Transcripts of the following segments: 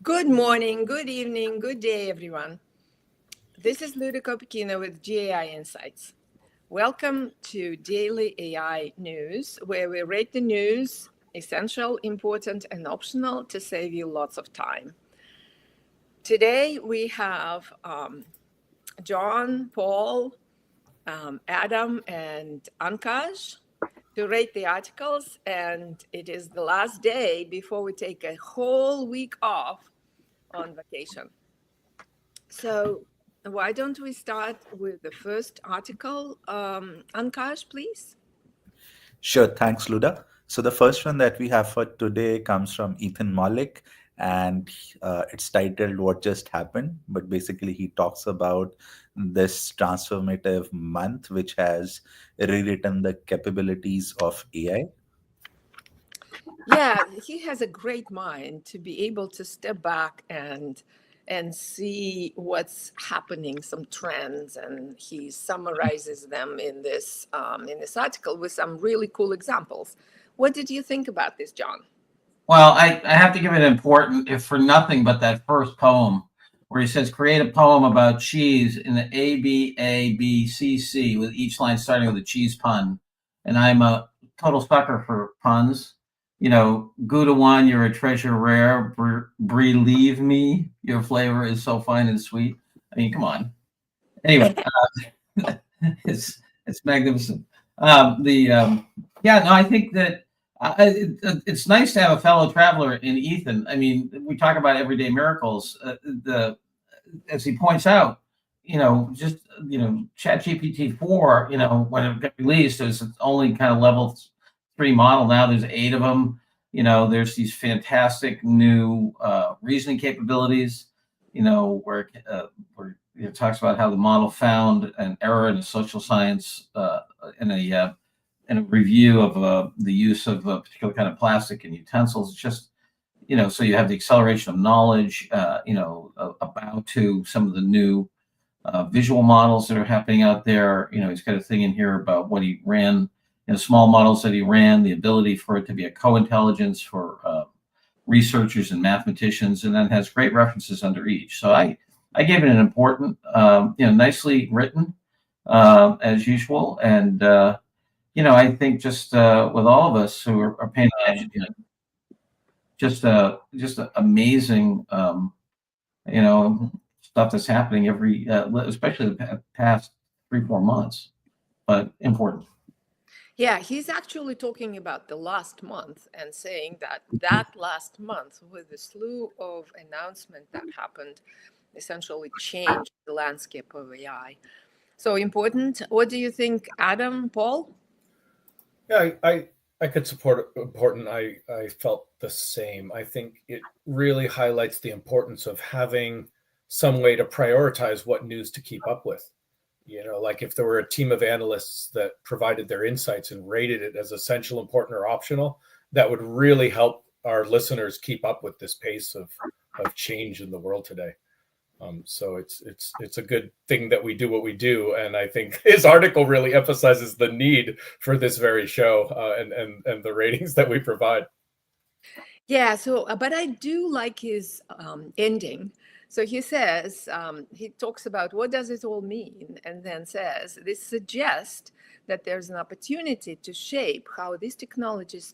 Good morning, good evening, good day, everyone. This is Luda Kopikina with GAI Insights. Welcome to Daily AI News, where we rate the news essential, important, and optional to save you lots of time. Today we have John, Paul, Adam, and Ankaj to rate the articles, and it is the last day before we take a whole week off on vacation. So why don't we start with the first article? Ankash, please. Sure, thanks, Luda. So the first one that we have for today comes from Ethan Malik, and it's titled "What Just Happened." But basically, he talks about this transformative month, which has rewritten the capabilities of AI. Yeah, he has a great mind to be able to step back and see what's happening, some trends, and he summarizes them in this article with some really cool examples. What did you think about this, John? Well, I have to give it important, if for nothing but that first poem where he says, create a poem about cheese in the ABABCC with each line starting with a cheese pun. And I'm a total sucker for puns. You know, Gouda one, you're a treasure rare. Believe me, your flavor is so fine and sweet. I mean, come on. Anyway, it's magnificent. Yeah, no, I think that it's nice to have a fellow traveler in Ethan. I mean, we talk about everyday miracles. As he points out, ChatGPT 4, when it got released, it was only kind of level 3 model. Now there's 8 of them. There's these fantastic new reasoning capabilities. Where it talks about how the model found an error in a social science in a review of the use of a particular kind of plastic and utensils. It's just, so you have the acceleration of knowledge, about to some of the new visual models that are happening out there. He's got a thing in here about what he ran, small models that he ran, the ability for it to be a co-intelligence for researchers and mathematicians, and then has great references under each. So I gave it an important, nicely written, as usual. And, I think just with all of us who are paying attention, just amazing, stuff that's happening especially the past 3-4 months, but important. Yeah, he's actually talking about the last month and saying that last month, with the slew of announcements that happened, essentially changed the landscape of AI. So important. What do you think, Adam, Paul? Yeah, I could support important. I felt the same. I think it really highlights the importance of having some way to prioritize what news to keep up with. Like if there were a team of analysts that provided their insights and rated it as essential, important, or optional, that would really help our listeners keep up with this pace of change in the world today. So it's a good thing that we do what we do, and I think his article really emphasizes the need for this very show and the ratings that we provide. Yeah. So, but I do like his ending. So he says, he talks about what does it all mean, and then says, this suggests that there's an opportunity to shape how these technologies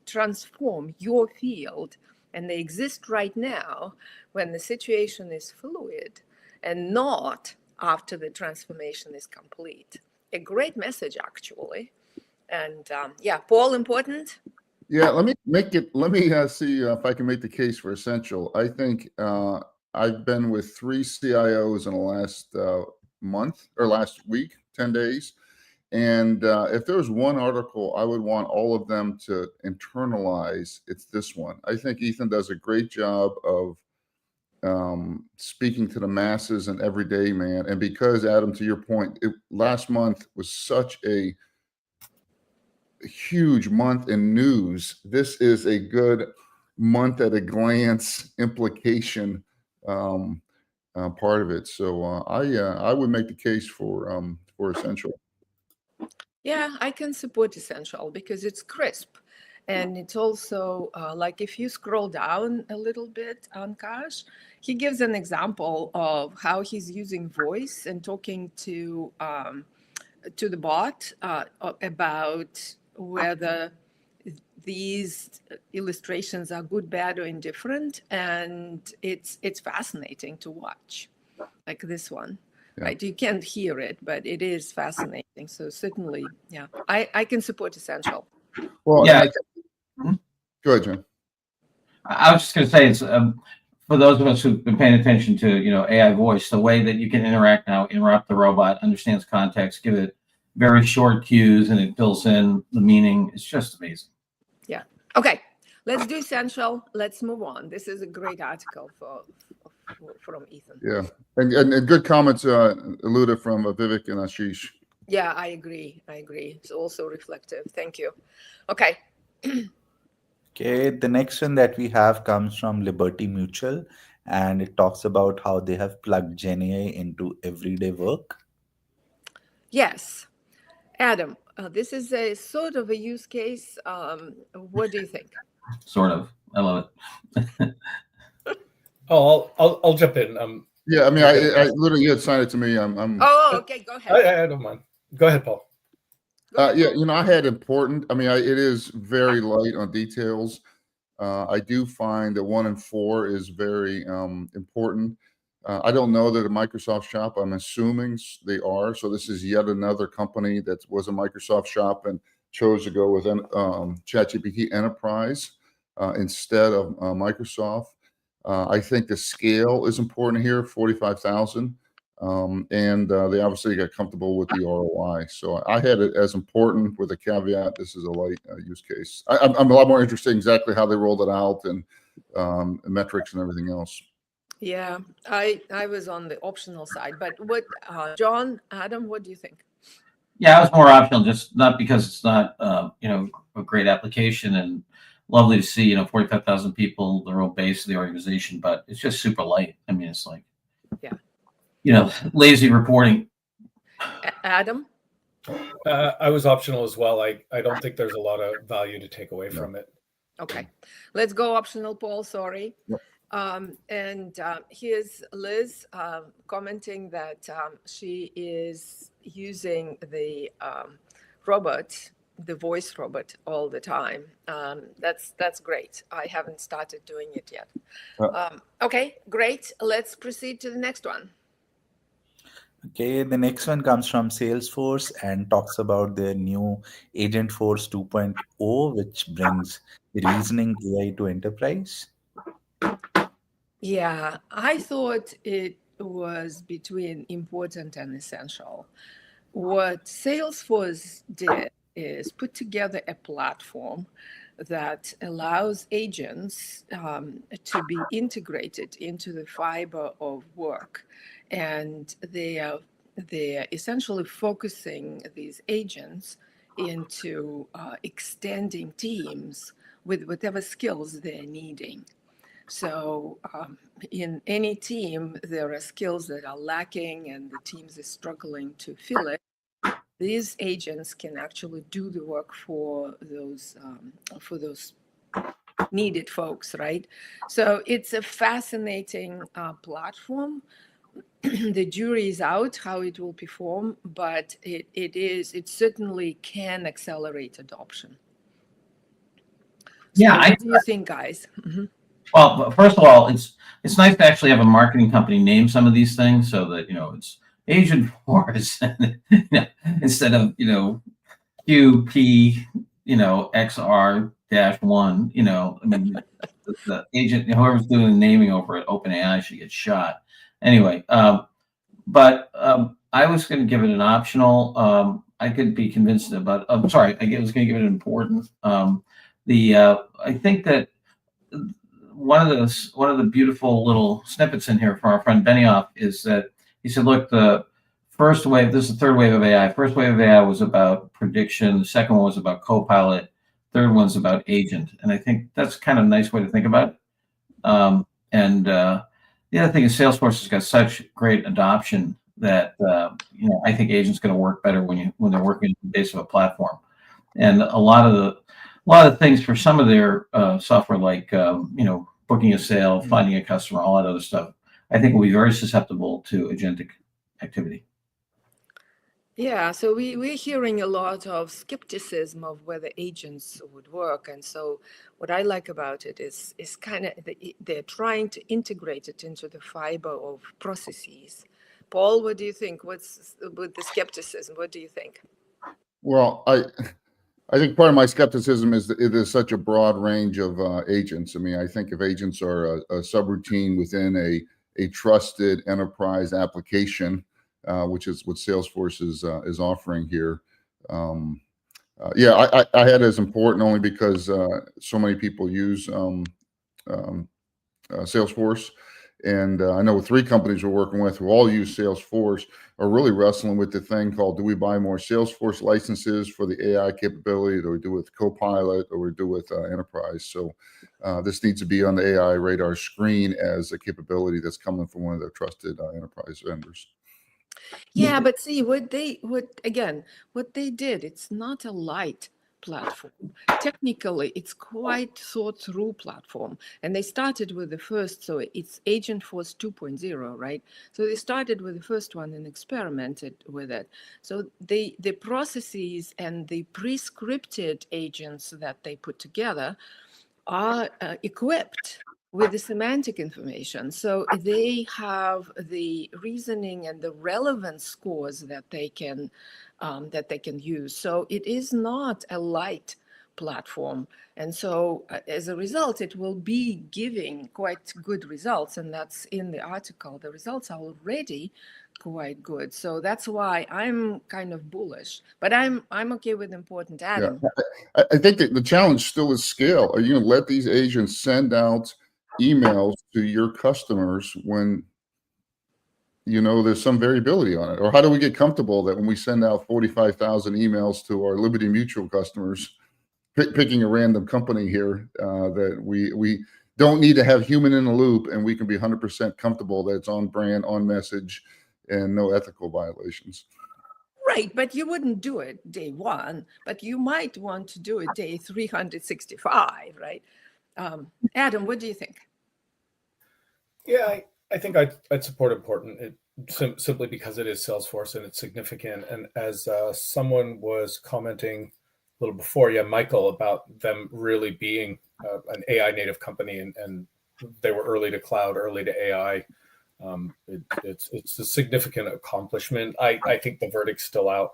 transform your field, and they exist right now when the situation is fluid and not after the transformation is complete. A great message, actually. And yeah, Paul, important? Yeah, let me see if I can make the case for essential. I think I've been with 3 CIOs in the last month or last week, 10 days. And if there was one article I would want all of them to internalize, it's this one. I think Ethan does a great job of speaking to the masses and everyday man. And because, Adam, to your point, last month was such a huge month in news. This is a good month at a glance implication part of it. So I would make the case for essential. Yeah, I can support essential because it's crisp And it's also like if you scroll down a little bit on Kash, he gives an example of how he's using voice and talking to the bot about whether these illustrations are good, bad, or indifferent, and it's fascinating to watch, like this one. Yeah. Right, you can't hear it, but it is fascinating. So certainly, yeah, I can support Essential. Well, Yeah. Go ahead, Jim. I was just going to say, it's for those of us who've been paying attention to, AI voice, the way that you can interact now, interrupt the robot, understands context, give it very short cues, and it fills in the meaning. It's just amazing. Yeah. Okay. Let's do Essential. Let's move on. This is a great article from Ethan. Yeah, and good comments, Luda, from Vivek and Ashish. Yeah, I agree. It's also reflective. Thank you. Okay. Okay, the next one that we have comes from Liberty Mutual, and it talks about how they have plugged Gen AI into everyday work. Yes. Adam, this is a sort of a use case. What do you think? Sort of. I love it. Oh, I'll jump in. Yeah, I mean, I literally, you had signed it to me. Oh, okay. Go ahead. I don't mind. Go ahead, Paul. Yeah, I had important. I mean, it is very light on details. I do find that 1 and 4 is very important. I don't know that a Microsoft shop. I'm assuming they are. So this is yet another company that was a Microsoft shop and chose to go with ChatGPT Enterprise instead of Microsoft. I think the scale is important here, 45,000. And they obviously got comfortable with the ROI. So I had it as important with a caveat. This is a light use case. I'm a lot more interested in exactly how they rolled it out and metrics and everything else. Yeah, I was on the optional side, but what, John, Adam, what do you think? Yeah, I was more optional, just not because it's not, a great application and lovely to see, 45,000 people, the real base of the organization, but it's just super light. I mean, it's like, yeah, lazy reporting. Adam? I was optional as well. I don't think there's a lot of value to take away from it. Okay, let's go optional, Paul. Sorry. Yep. And here's Liz commenting that she is using the robot, the voice robot, all the time. That's great. I haven't started doing it yet. Okay, great. Let's proceed to the next one. Okay, the next one comes from Salesforce and talks about their new Agentforce 2.0, which brings reasoning AI to enterprise. Yeah, I thought it was between important and essential. What Salesforce did is put together a platform that allows agents to be integrated into the fiber of work. And they are essentially focusing these agents into extending teams with whatever skills they're needing. So in any team, there are skills that are lacking and the teams are struggling to fill it. These agents can actually do the work for those needed folks, right? So it's a fascinating platform. The jury is out how it will perform, but it certainly can accelerate adoption. So Yeah, what do you think, guys? Mm-hmm. Well, first of all, it's nice to actually have a marketing company name some of these things so that it's Agentforce instead of QP XR-1. I mean, the agent, whoever's doing the naming over at OpenAI should get shot. Anyway, but I was going to give it an optional. I could be convinced about. I'm sorry, I was going to give it an important. I think that one of the beautiful little snippets in here from our friend Benioff is that he said, look, the first wave, this is the third wave of AI. First wave of AI was about prediction. The second one was about co-pilot. Third one's about agent. And I think that's kind of a nice way to think about it. And the other thing is Salesforce has got such great adoption that, I think agents going to work better when they're working on the base of a platform. And a lot of a lot of things for some of their software, like booking a sale, finding a customer, all that other stuff, I think will be very susceptible to agentic activity. Yeah, so we're hearing a lot of skepticism of whether agents would work. And so what I like about it is kind of they're trying to integrate it into the fiber of processes. Paul, what do you think? What's with the skepticism? What do you think? Well, I think part of my skepticism is that it is such a broad range of agents. I mean, I think if agents are a subroutine within a trusted enterprise application, which is what Salesforce is offering here. Yeah, I had it as important only because so many people use Salesforce. And I know 3 companies we're working with who all use Salesforce are really wrestling with the thing called, do we buy more Salesforce licenses for the AI capability? Do we do with Copilot, or we do with Enterprise? So this needs to be on the AI radar screen as a capability that's coming from one of their trusted enterprise vendors. Yeah, but see what they did, it's not a light platform. Technically, it's quite thought through platform. And they started with the first, so it's Agentforce 2.0, right? So they started with the first one and experimented with it. So the processes and the pre-scripted agents that they put together are equipped with the semantic information. So they have the reasoning and the relevance scores that they can use. So it is not a light platform. And so as a result, it will be giving quite good results. And that's in the article. The results are already quite good. So that's why I'm kind of bullish. But I'm okay with important Adam. Yeah. I think that the challenge still is scale. Are you going to let these agents send out emails to your customers when there's some variability on it? Or how do we get comfortable that when we send out 45,000 emails to our Liberty Mutual customers, picking a random company here, that we don't need to have human in the loop, and we can be 100% comfortable that it's on brand, on message, and no ethical violations? Right, but you wouldn't do it day 1, but you might want to do it day 365, right? Adam, what do you think? Yeah, I think I'd support important simply because it is Salesforce and it's significant. And as someone was commenting a little before, Michael, about them really being an AI native company, and they were early to cloud, early to AI. It's a significant accomplishment. I think the verdict's still out.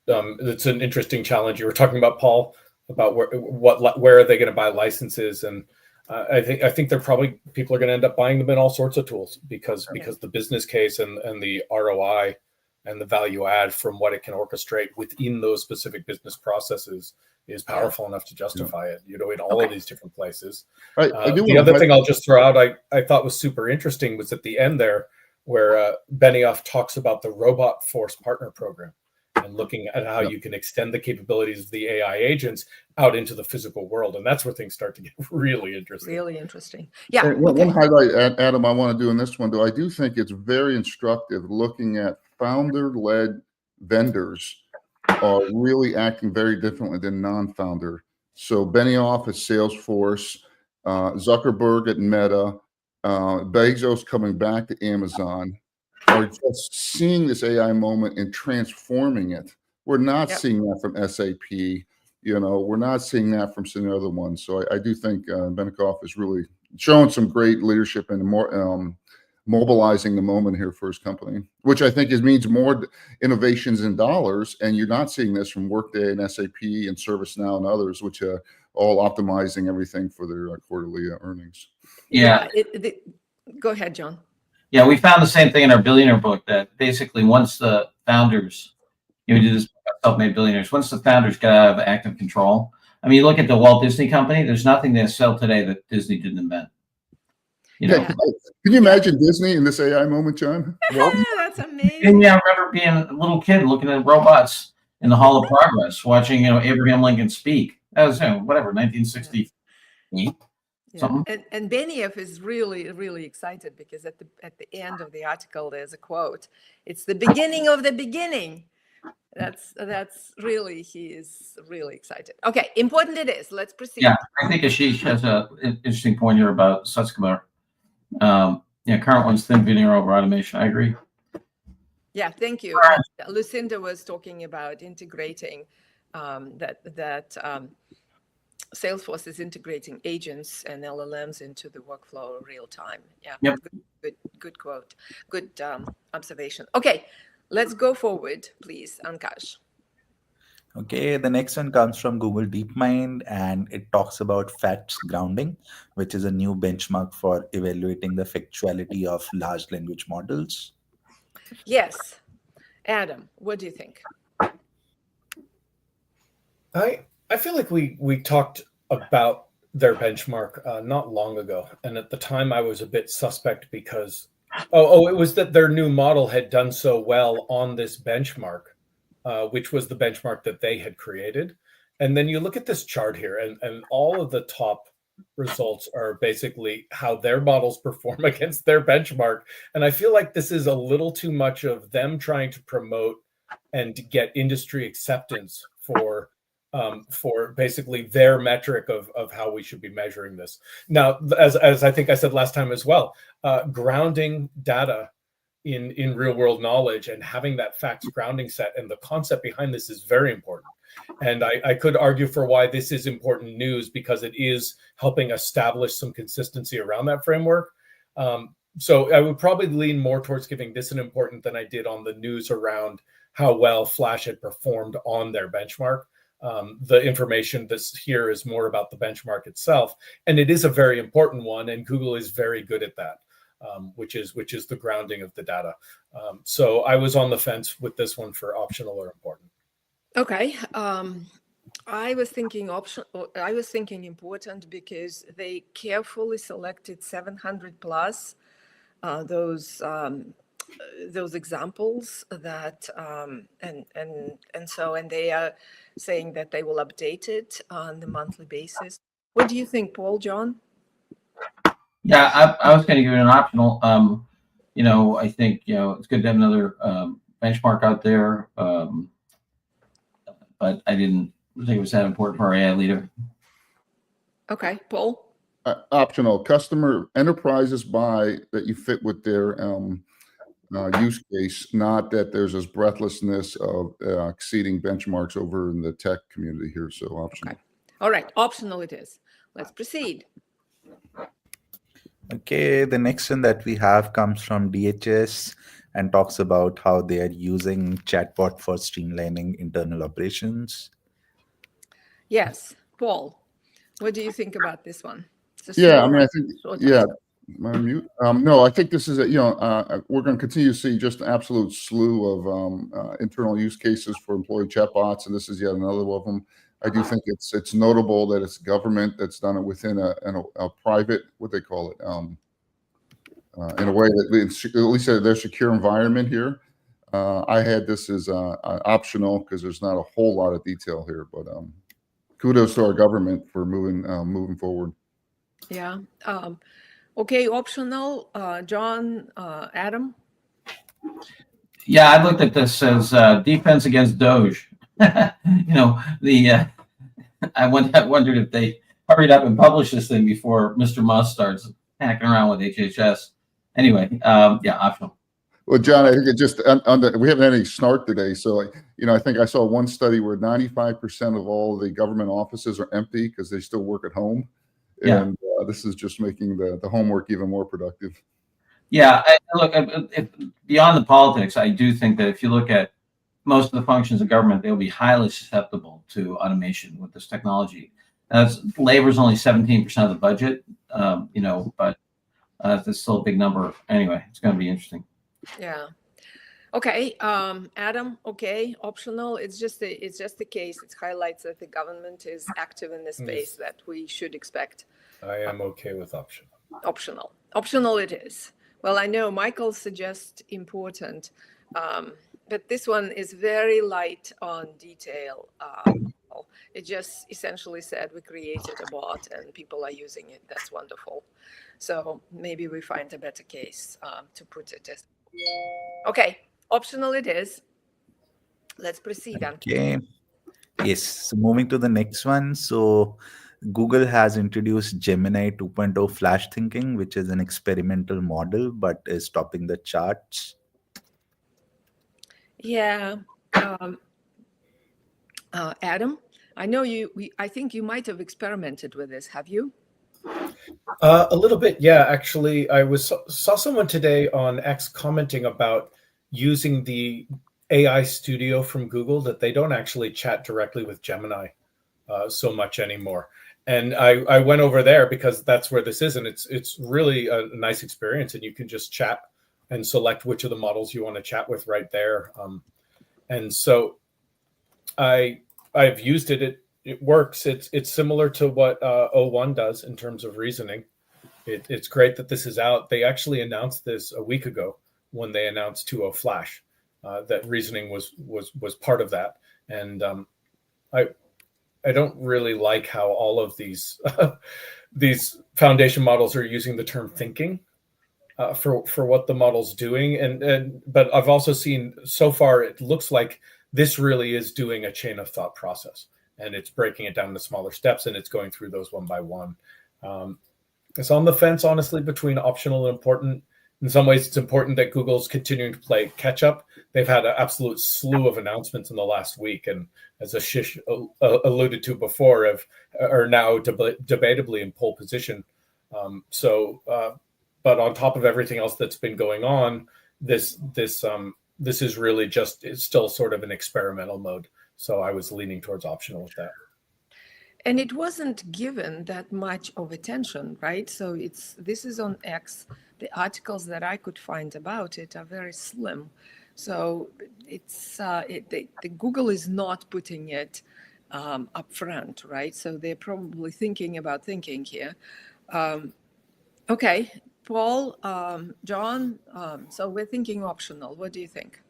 It's an interesting challenge. You were talking about, Paul, about where are they going to buy licenses, and I think they're probably, people are going to end up buying them in all sorts of tools because the business case and the ROI and the value add from what it can orchestrate within those specific business processes is powerful enough to justify it. In all of these different places. The other thing I'll just throw out, I thought was super interesting, was at the end there where Benioff talks about the Robot Force Partner Program and looking at how you can extend the capabilities of the AI agents out into the physical world. And that's where things start to get really interesting. Really interesting. Yeah. One highlight, Adam, I want to do in this one, though, I do think it's very instructive looking at founder-led vendors are really acting very differently than non-founder. So Benioff at Salesforce, Zuckerberg at Meta, Bezos coming back to Amazon, are just seeing this AI moment and transforming it. We're not seeing that from SAP. We're not seeing that from some other ones. So I do think Benioff is really showing some great leadership and more mobilizing the moment here for his company, which I think means more innovations in dollars. And you're not seeing this from Workday and SAP and ServiceNow and others, which are all optimizing everything for their quarterly earnings. Yeah. Go ahead, John. Yeah, we found the same thing in our billionaire book, that basically once the founders, we do this self-made billionaires, once the founders get out of active control. I mean, you look at the Walt Disney Company, there's nothing they sell today that Disney didn't invent. Can you imagine Disney in this AI moment, John? That's amazing. And I remember being a little kid looking at robots in the Hall of Progress, watching Abraham Lincoln speak. That was 1968. Yeah. And Benioff is really, really excited because at the end of the article, there's a quote. It's the beginning of the beginning. That's really, he is really excited. Okay, important it is. Let's proceed. Yeah, I think Ashish has an interesting point here about Sutskemer. Current one's thin veneer over automation. I agree. Yeah, thank you. Lucinda was talking about integrating that Salesforce is integrating agents and LLMs into the workflow real time. Yeah, Yep. Good quote. Good observation. Okay, let's go forward, please, Ankash. Okay, the next one comes from Google DeepMind and it talks about facts grounding, which is a new benchmark for evaluating the factuality of large language models. Yes. Adam, what do you think? I feel like we talked about their benchmark not long ago, and at the time I was a bit suspect because it was that their new model had done so well on this benchmark, which was the benchmark that they had created. And then you look at this chart here, and all of the top results are basically how their models perform against their benchmark. And I feel like this is a little too much of them trying to promote and to get industry acceptance for basically their metric of how we should be measuring this. Now, as I think I said last time as well, grounding data in real world knowledge and having that facts grounding set and the concept behind this is very important. And I could argue for why this is important news, because it is helping establish some consistency around that framework. So I would probably lean more towards giving this an important than I did on the news around how well Flash had performed on their benchmark. The information that's here is more about the benchmark itself, and it is a very important one, and Google is very good at that, which is the grounding of the data. So I was on the fence with this one for optional or important. Okay. I was thinking I was thinking important because they carefully selected 700 plus those examples that and they are saying that they will update it on the monthly basis. What do you think, Paul, John? Yeah, I was going to give it an optional. I think it's good to have another benchmark out there, but I didn't think it was that important for our AI leader. Okay, Paul. Optional. Customer enterprises buy that you fit with their use case, not that there's this breathlessness of exceeding benchmarks over in the tech community here. So optional. Okay. All right, optional it is. Let's proceed. Okay, the next one that we have comes from DHS and talks about how they are using chatbot for streamlining internal operations. Yes, Paul, what do you think about this one? Yeah, I mean, I think, yeah, am I on mute? No, I think this is we're going to continue to see just an absolute slew of internal use cases for employee chatbots, and this is yet another one of them. I do think it's notable that it's government that's done it within a private, what they call it, in a way that at least their secure environment here. I had this as optional because there's not a whole lot of detail here, but kudos to our government for moving forward. Yeah. Okay, optional. John, Adam? Yeah, I looked at this as defense against Doge. I wondered if they hurried up and published this thing before Mr. Musk starts hacking around with HHS. Anyway, yeah, optional. Well, John, I think it just we haven't had any snark today. So, I think I saw one study where 95% of all the government offices are empty because they still work at home. And this is just making the homework even more productive. Yeah, look, beyond the politics, I do think that if you look at most of the functions of government, they'll be highly susceptible to automation with this technology. Labor is only 17% of the budget, but that's still a big number. Anyway, it's going to be interesting. Yeah. Okay, Adam. Okay, optional. It's just the case. It highlights that the government is active in this space that we should expect. I am okay with optional. Optional it is. Well, I know Michael suggests important, but this one is very light on detail. It just essentially said we created a bot and people are using it. That's wonderful. So maybe we find a better case to put it as. Okay, optional it is. Let's proceed then. Okay. Yes. So moving to the next one. So Google has introduced Gemini 2.0 Flash Thinking, which is an experimental model, but is topping the charts. Yeah. Um, Adam, I know I think you might have experimented with this. Have you? A little bit, yeah. Actually, saw someone today on X commenting about using the AI Studio from Google, that they don't actually chat directly with Gemini so much anymore. And I went over there because that's where this is, and it's really a nice experience, and you can just chat and select which of the models you want to chat with right there. And so I've used it. It works. It's similar to what O1 does in terms of reasoning. It's great that this is out. They actually announced this a week ago when they announced 2.0 Flash. That reasoning was part of that, and I don't really like how all of these these foundation models are using the term thinking for what the model's doing, and but I've also seen so far it looks like this really is doing a chain of thought process, and it's breaking it down into smaller steps, and it's going through those one by one. It's on the fence, honestly, between optional and important. In some ways, it's important that Google's continuing to play catch up. They've had an absolute slew of announcements in the last week, and as Ashish alluded to before, are now debatably in pole position. But on top of everything else that's been going on, this is really it's still sort of an experimental mode. So I was leaning towards optional with that. And it wasn't given that much of attention, right? So this is on X. The articles that I could find about it are very slim. So the Google is not putting it up front, right? So they're probably thinking about thinking here. Okay, Paul, John, so we're thinking optional. What do you think?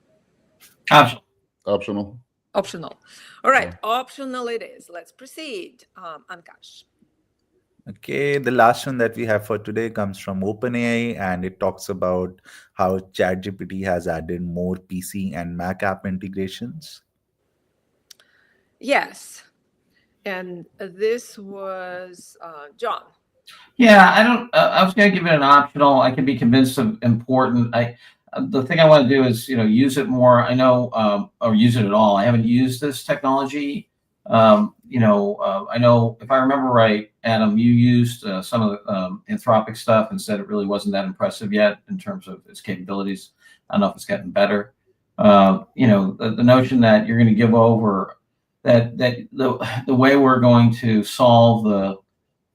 Optional. Optional. Optional. All right, Yeah. optional it is. Let's proceed. Ankash. Okay, the last one that we have for today comes from OpenAI, and it talks about how ChatGPT has added more PC and Mac app integrations. Yes. And this was John. Yeah, I don't. I was going to give it an optional. I can be convinced of important. The thing I want to do is use it more. I know, or use it at all. I haven't used this technology. I know if I remember right, Adam, you used some of the Anthropic stuff and said it really wasn't that impressive yet in terms of its capabilities. I don't know if it's gotten better. The notion that you're going to give over that the way we're going to solve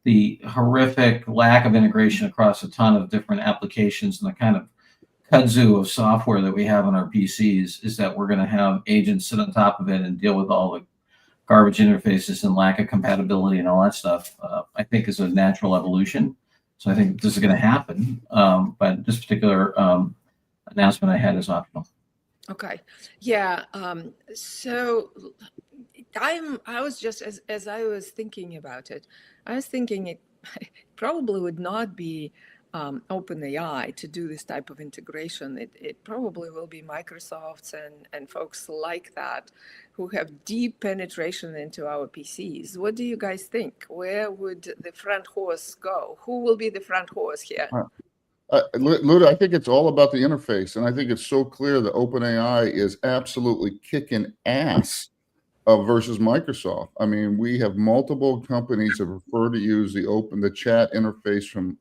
the horrific lack of integration across a ton of different applications and the kind of kudzu of software that we have on our PCs is that we're going to have agents sit on top of it and deal with all the garbage interfaces and lack of compatibility and all that stuff. I think is a natural evolution. So I think this is going to happen. But this particular announcement I had is optional. Okay. Yeah. So I was just as I was thinking about it, I was thinking it probably would not be OpenAI to do this type of integration. It probably will be Microsoft's and folks like that who have deep penetration into our PCs. What do you guys think? Where would the front horse go? Who will be the front horse here? Luda, I think it's all about the interface, and I think it's so clear that OpenAI is absolutely kicking ass versus Microsoft. I mean, we have multiple companies that prefer to use the chat interface from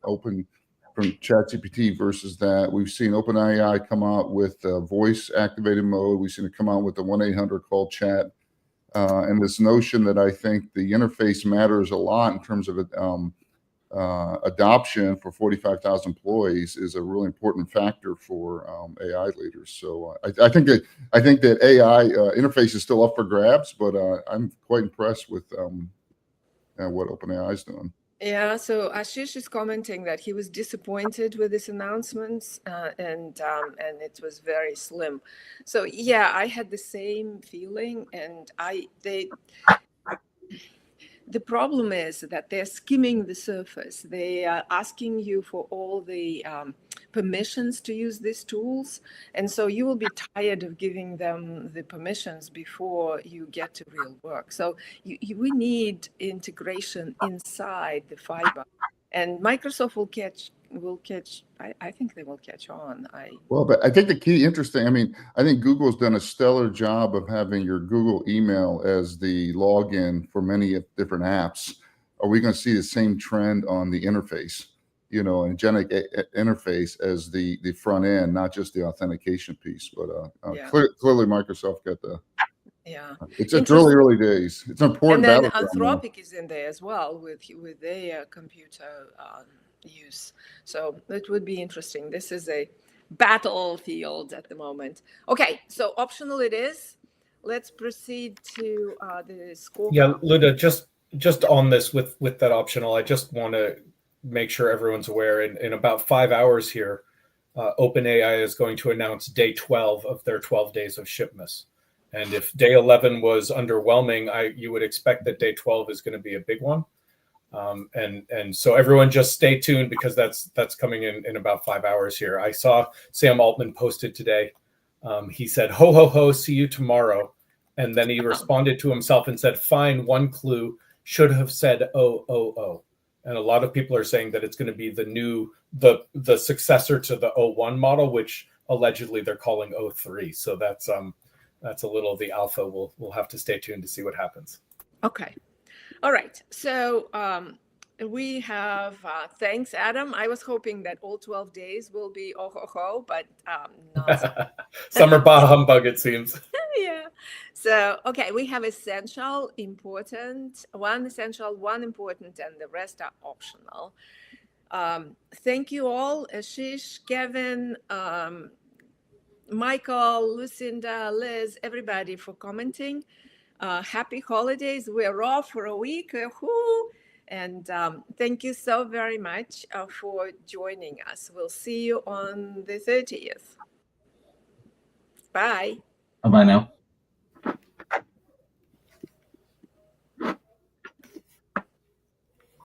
ChatGPT versus that. We've seen OpenAI come out with voice activated mode. We've seen it come out with the 1-800 call chat, and this notion that I think the interface matters a lot in terms of adoption for 45,000 employees is a really important factor for AI leaders. So I think that AI interface is still up for grabs, but I'm quite impressed with what OpenAI is doing. Yeah, so Ashish is commenting that he was disappointed with this announcements and it was very slim. So yeah, I had the same feeling, and the problem is that they're skimming the surface. They are asking you for all the permissions to use these tools. And so you will be tired of giving them the permissions before you get to real work. So we need integration inside the fiber. And Microsoft will catch, I think they will catch on. Well, but I think the key interesting, I mean, I think Google's done a stellar job of having your Google email as the login for many different apps. Are we going to see the same trend on the interface, you know, an agentic interface as the front end, not just the authentication piece, but Yeah. clearly Microsoft got the, Yeah, it's early days. It's an important and then battleground. Anthropic is in there as well with their computer use. So it would be interesting. This is a battlefield at the moment. Okay, so optional it is. Let's proceed to the score. Yeah, Luda, just on this with that optional, I just want to make sure everyone's aware. In about 5 hours here, OpenAI is going to announce day 12 of their 12 days of Shipmas. And if day 11 was underwhelming, you would expect that day 12 is going to be a big one. And so everyone just stay tuned, because that's coming in about 5 hours here. I saw Sam Altman posted today. He said, ho, ho, ho, see you tomorrow. And then he responded to himself and said, fine, one clue, should have said, oh, oh, oh. And a lot of people are saying that it's going to be the successor to the 01 model, which allegedly they're calling 03. So that's a little of the alpha. We'll have to stay tuned to see what happens. Okay. All right. So we have, thanks, Adam. I was hoping that all 12 days will be oh, ho, ho, but not so. Summer bah humbug, it seems. Yeah. So, okay, we have essential, important, one essential, one important, and the rest are optional. Thank you all, Ashish, Kevin, Michael, Lucinda, Liz, everybody for commenting. Happy holidays. We're off for a week. And thank you so very much for joining us. We'll see you on the 30th. Bye. Bye-bye now.